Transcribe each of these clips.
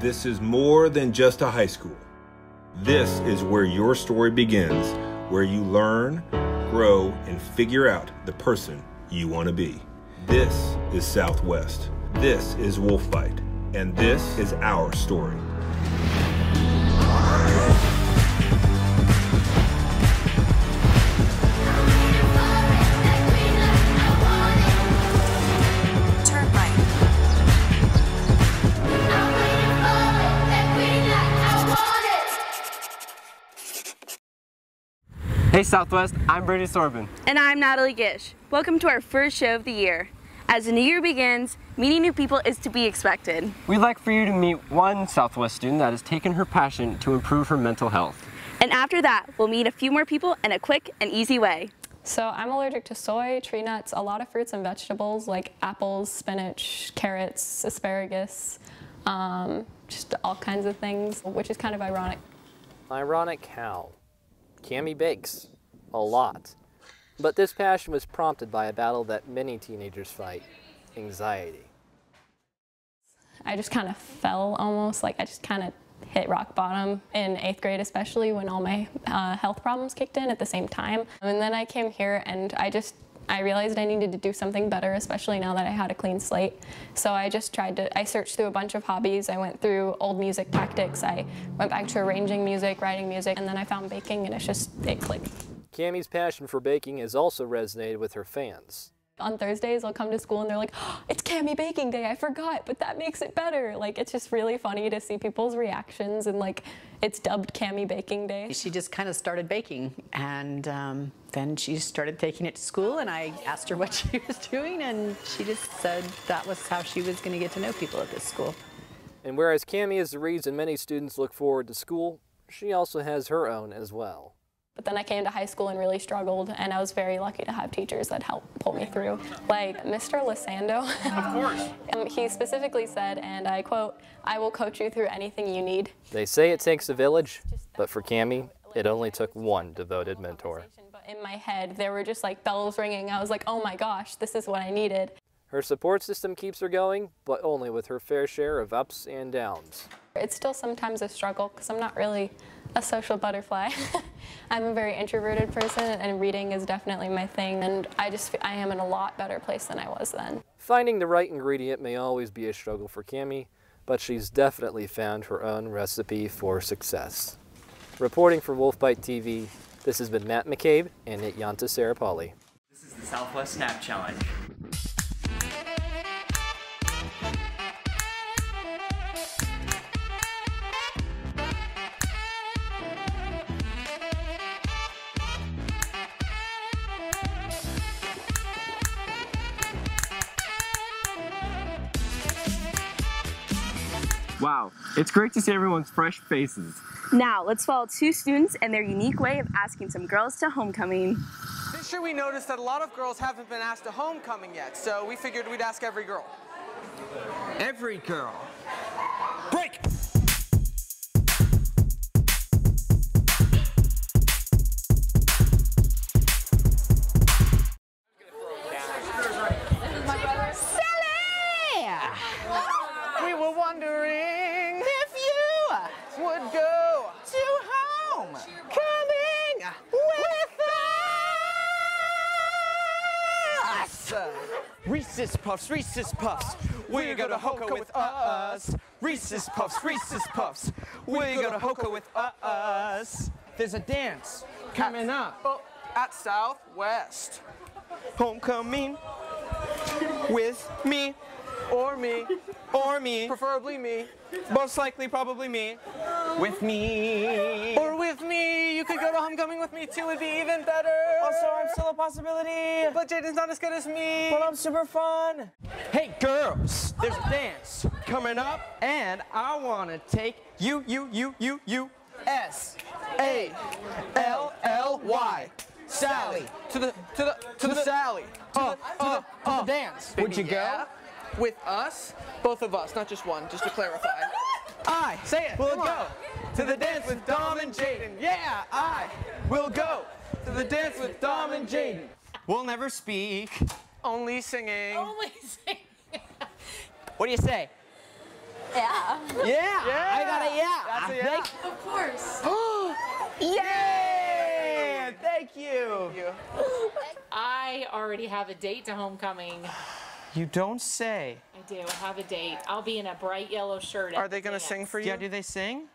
this is more than just a high school. This is where your story begins, where you learn, grow, and figure out the person you want to be. This is Southwest. This is Wolfbyte. And this is our story. Hey Southwest, I'm Brady Sorbin. And I'm Natalie Gish. Welcome to our first show of the year. As the new year begins, meeting new people is to be expected. We'd like for you to meet one Southwest student that has taken her passion to improve her mental health. And after that, we'll meet a few more people in a quick and easy way. So I'm allergic to soy, tree nuts, a lot of fruits and vegetables like apples, spinach, carrots, asparagus, just all kinds of things, which is kind of ironic. Ironic how? Cammie bakes a lot. But this passion was prompted by a battle that many teenagers fight, anxiety. I just kind of fell almost, like I just kind of hit rock bottom in 8th grade, especially when all my health problems kicked in at the same time. And then I came here and I realized I needed to do something better, especially now that I had a clean slate. So I just I searched through a bunch of hobbies. I went through old music tactics. I went back to arranging music, writing music, and then I found baking, and it clicked. Cammie's passion for baking has also resonated with her fans. On Thursdays, I'll come to school and they're like, oh, it's Cammie Baking Day, I forgot, but that makes it better. Like, it's just really funny to see people's reactions, and like, it's dubbed Cammie Baking Day. She just kind of started baking, and then she started taking it to school, and I asked her what she was doing, and she just said that was how she was going to get to know people at this school. And whereas Cammie is the reason many students look forward to school, she also has her own as well. But then I came to high school and really struggled, and I was very lucky to have teachers that helped pull me through. Like Mr. Lisando. Of course. He specifically said, and I quote, "I will coach you through anything you need." They say it takes a village, but for Cammie, it only took one devoted mentor. But in my head, there were just like bells ringing. I was like, oh my gosh, this is what I needed. Her support system keeps her going, but only with her fair share of ups and downs. It's still sometimes a struggle because I'm not really a social butterfly. I'm a very introverted person, and reading is definitely my thing, and I am in a lot better place than I was then. Finding the right ingredient may always be a struggle for Cammie, but she's definitely found her own recipe for success. Reporting for Wolfbyte TV, this has been Matt McCabe and Nityanta Sarapalli. This is the Southwest Snap Challenge. Wow, it's great to see everyone's fresh faces. Now, let's follow two students and their unique way of asking some girls to homecoming. This year we noticed that a lot of girls haven't been asked to homecoming yet, so we figured we'd ask every girl. Every girl. Break! We were wondering if you would go to homecoming with us. Reese's Puffs, Reese's Puffs. Will you go to Hoka with us? Reese's Puffs, Reese's Puffs. Will you go to Hoka with us? There's a dance coming up at Southwest. Homecoming with me. Or me. Or me. Preferably me. Most likely, probably me. With me. Or with me. You could go to homecoming with me too. It'd be even better. Also, I'm still a possibility. But Jaden's not as good as me. But I'm super fun. Hey, girls. There's a dance coming up. And I want to take you, S-A-L-L-Y. Sally. To the Sally. To the dance. Would you go? With us? Both of us, not just one, just to clarify. I say it. We'll go to the dance with Dom and Jaden. Yeah, I will go to the dance with Dom and Jaden. We'll never speak. Only singing. Only singing. What do you say? Yeah. Yeah, I got a yeah. That's a yeah. Of course. Yay! Thank you. I already have a date to homecoming. You don't say. I do have a date. I'll be in a bright yellow shirt. Are they going to sing for you? Yeah, do they sing?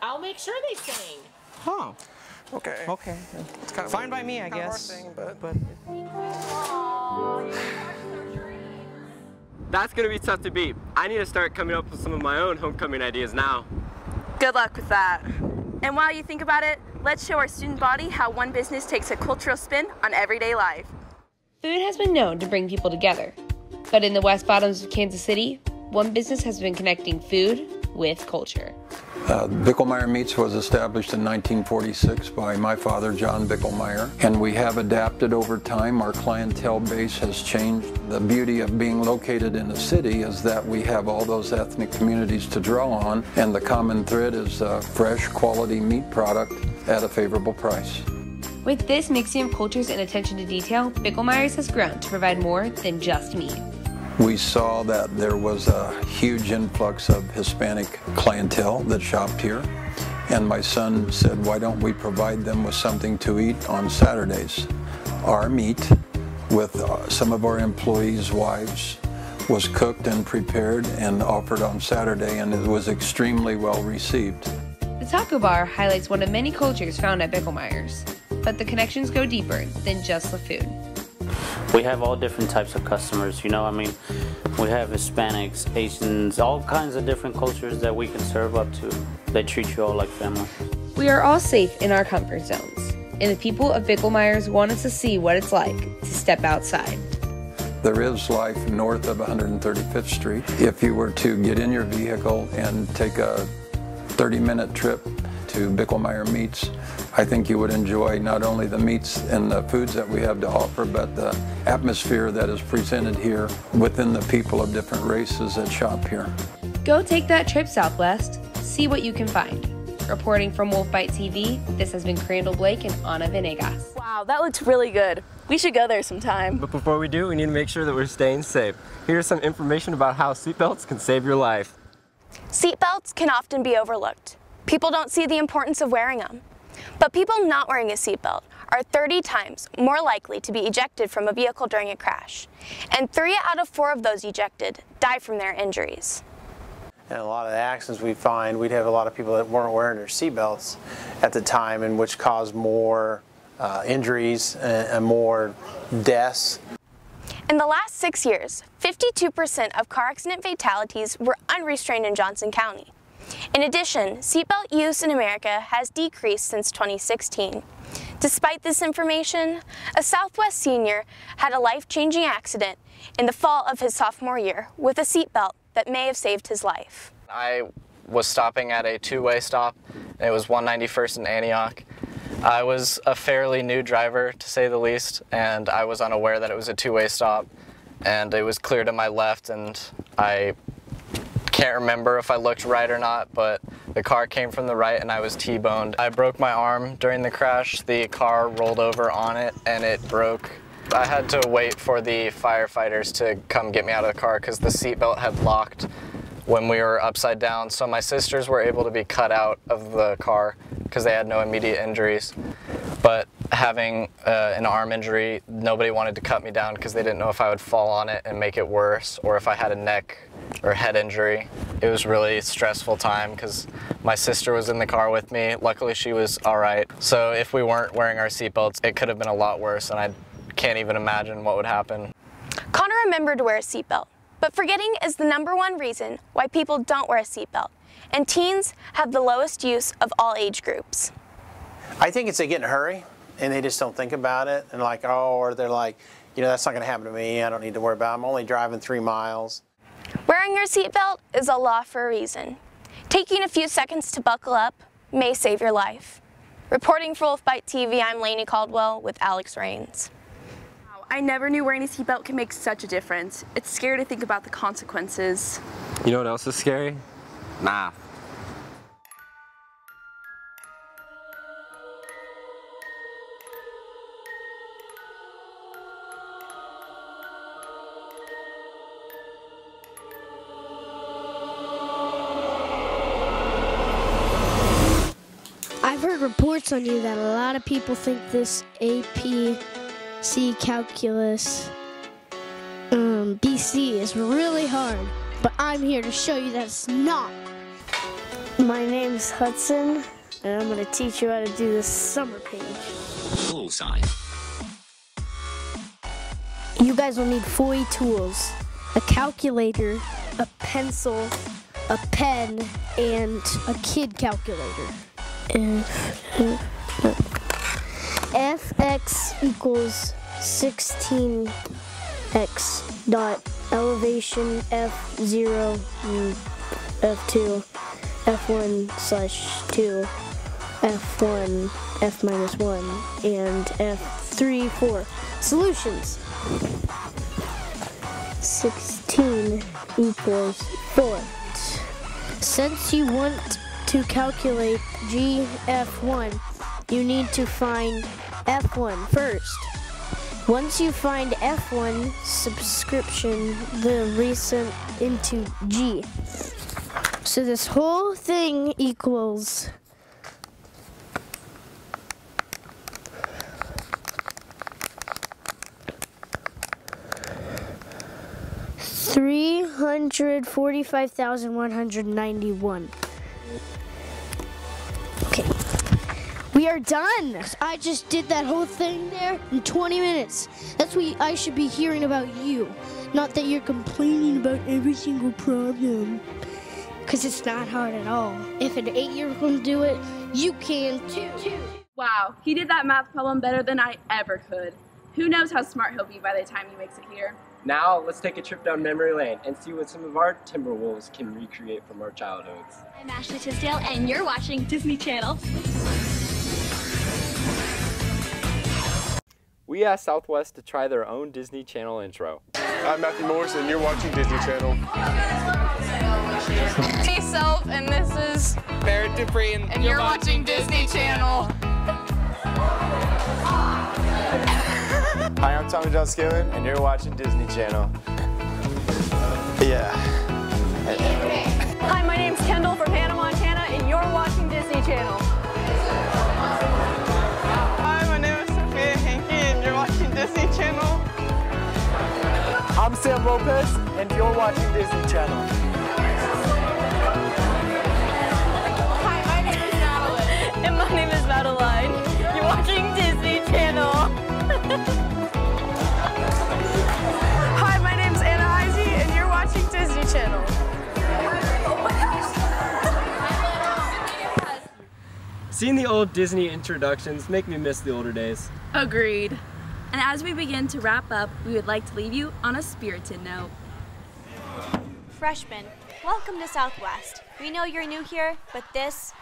I'll make sure they sing. Huh. Okay. Okay. It's kind of Fine by me, I kind of our guess. thing, but That's gonna be tough to beat. I need to start coming up with some of my own homecoming ideas now. Good luck with that. And while you think about it, let's show our student body how one business takes a cultural spin on everyday life. Food has been known to bring people together, but in the West Bottoms of Kansas City, one business has been connecting food with culture. Bickelmeyer Meats was established in 1946 by my father, John Bickelmeyer, and we have adapted over time. Our clientele base has changed. The beauty of being located in a city is that we have all those ethnic communities to draw on, and the common thread is a fresh, quality meat product at a favorable price. With this mixing of cultures and attention to detail, Bickelmeyer's has grown to provide more than just meat. We saw that there was a huge influx of Hispanic clientele that shopped here, and my son said, why don't we provide them with something to eat on Saturdays? Our meat, with some of our employees' wives, was cooked and prepared and offered on Saturday, and it was extremely well received. The taco bar highlights one of many cultures found at Bickelmeyer's, but the connections go deeper than just the food. We have all different types of customers, you know, I mean, we have Hispanics, Asians, all kinds of different cultures that we can serve up to. They treat you all like family. We are all safe in our comfort zones, and the people of Bickelmeyer's want us to see what it's like to step outside. There is life north of 135th Street. If you were to get in your vehicle and take a 30-minute trip to Bickelmeyer Meats, I think you would enjoy not only the meats and the foods that we have to offer, but the atmosphere that is presented here within the people of different races that shop here. Go take that trip southwest, see what you can find. Reporting from Wolfbyte TV, this has been Crandall Blake and Ana Venegas. Wow, that looks really good. We should go there sometime. But before we do, we need to make sure that we're staying safe. Here's some information about how seatbelts can save your life. Seatbelts can often be overlooked. People don't see the importance of wearing them. But people not wearing a seatbelt are 30 times more likely to be ejected from a vehicle during a crash. And 3 out of 4 of those ejected die from their injuries. And a lot of the accidents we find, we'd have a lot of people that weren't wearing their seatbelts at the time, and which caused more injuries and more deaths. In the last 6 years, 52% of car accident fatalities were unrestrained in Johnson County. In addition, seatbelt use in America has decreased since 2016. Despite this information, a Southwest senior had a life-changing accident in the fall of his sophomore year with a seatbelt that may have saved his life. I was stopping at a two-way stop, and it was 191st in Antioch. I was a fairly new driver, to say the least, and I was unaware that it was a two-way stop, and it was clear to my left, and I can't remember if I looked right or not, but the car came from the right and I was T-boned. I broke my arm during the crash. The car rolled over on it and it broke. I had to wait for the firefighters to come get me out of the car because the seatbelt had locked when we were upside down. So my sisters were able to be cut out of the car because they had no immediate injuries. But having an arm injury, nobody wanted to cut me down because they didn't know if I would fall on it and make it worse, or if I had a neck or head injury. It was really a stressful time because my sister was in the car with me. Luckily she was all right. So if we weren't wearing our seatbelts, it could have been a lot worse, and I can't even imagine what would happen. Connor remembered to wear a seatbelt, but forgetting is the #1 reason why people don't wear a seatbelt, and teens have the lowest use of all age groups. I think it's they get in a hurry and they just don't think about it, and like, oh, or they're like, you know, that's not going to happen to me. I don't need to worry about it. I'm only driving 3 miles. Wearing your seatbelt is a law for a reason. Taking a few seconds to buckle up may save your life. Reporting for Wolfbyte TV, I'm Lainey Caldwell with Alex Rains. Wow, I never knew wearing a seatbelt could make such a difference. It's scary to think about the consequences. You know what else is scary? Math. notes on you that a lot of people think this APC calculus BC is really hard, but I'm here to show you that it's not. My name's Hudson, and I'm going to teach you how to do this summer page. Bullseye. You guys will need 4 tools: a calculator, a pencil, a pen, and a kid calculator. Fx equals 16x dot elevation F0 F2 F1/2 F1 F minus 1 and F3 4. Solutions. 16 equals 4. Since you want to calculate GF1, you need to find F1 first. Once you find F1, subscription the recent into G. So this whole thing equals 345,191. Okay. We are done. I just did that whole thing there in 20 minutes. That's what I should be hearing about you. Not that you're complaining about every single problem. Because it's not hard at all. If an 8-year-old can do it, you can too. Wow, he did that math problem better than I ever could. Who knows how smart he'll be by the time he makes it here. Now, let's take a trip down memory lane and see what some of our Timberwolves can recreate from our childhoods. I'm Ashley Tisdale, and you're watching Disney Channel. We asked Southwest to try their own Disney Channel intro. I'm Matthew Morris, and you're watching Disney Channel. Myself, and this is Barrett Dupree, and you're watching Disney Channel. Hi, I'm Tommy John Skillen, and you're watching Disney Channel. Yeah. Hi, my name's Kendall from Hannah, Montana, and you're watching Disney Channel. Hi, my name is Sophia Hankey, and you're watching Disney Channel. I'm Sam Lopez, and you're watching Disney Channel. Hi, my name is Madeline. And my name is Madeline. You're watching Disney Channel. Hi, my name's Anna Heisey, and you're watching Disney Channel. Seeing the old Disney introductions make me miss the older days. Agreed. And as we begin to wrap up, we would like to leave you on a spirited note. Freshmen, welcome to Southwest. We know you're new here, but this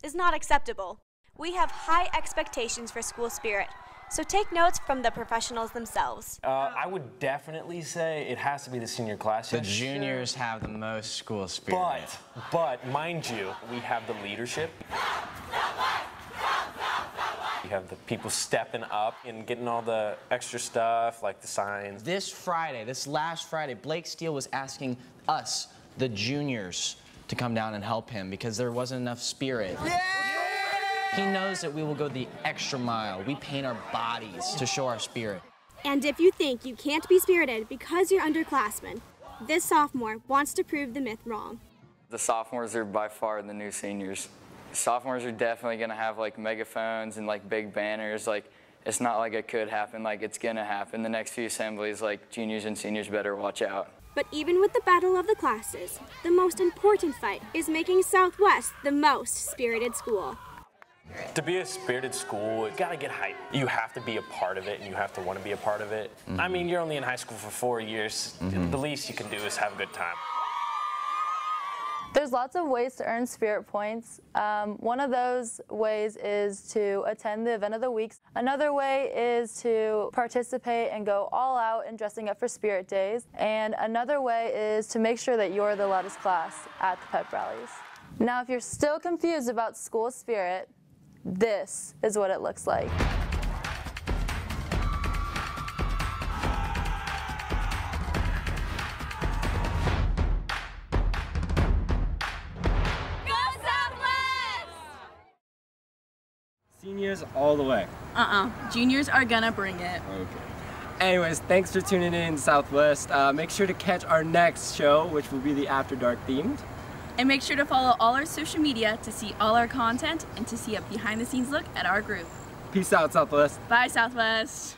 is not acceptable. We have high expectations for school spirit, so take notes from the professionals themselves. I would definitely say it has to be the senior class. The juniors have the most school spirit. But mind you, we have the leadership. You have the people stepping up and getting all the extra stuff, like the signs. This last Friday, Blake Steele was asking us, the juniors, to come down and help him because there wasn't enough spirit. Yeah! He knows that we will go the extra mile. We paint our bodies to show our spirit. And if you think you can't be spirited because you're underclassmen, this sophomore wants to prove the myth wrong. The sophomores are by far the new seniors. Sophomores are definitely going to have like megaphones and like big banners. Like, it's not like it could happen, like it's going to happen. The next few assemblies, like juniors and seniors better watch out. But even with the battle of the classes, the most important fight is making Southwest the most spirited school. To be a spirited school, you gotta get hype. You have to be a part of it, and you have to want to be a part of it. I mean, you're only in high school for 4 years. The least you can do is have a good time. There's lots of ways to earn spirit points. One of those ways is to attend the event of the week. Another way is to participate and go all out in dressing up for spirit days. And another way is to make sure that you're the loudest class at the pep rallies. Now, if you're still confused about school spirit, this is what it looks like. Seniors all the way. Juniors are gonna bring it. Okay. Anyways, thanks for tuning in, Southwest. Make sure to catch our next show, which will be the After Dark themed. And make sure to follow all our social media to see all our content and to see a behind the scenes look at our group. Peace out, Southwest. Bye, Southwest.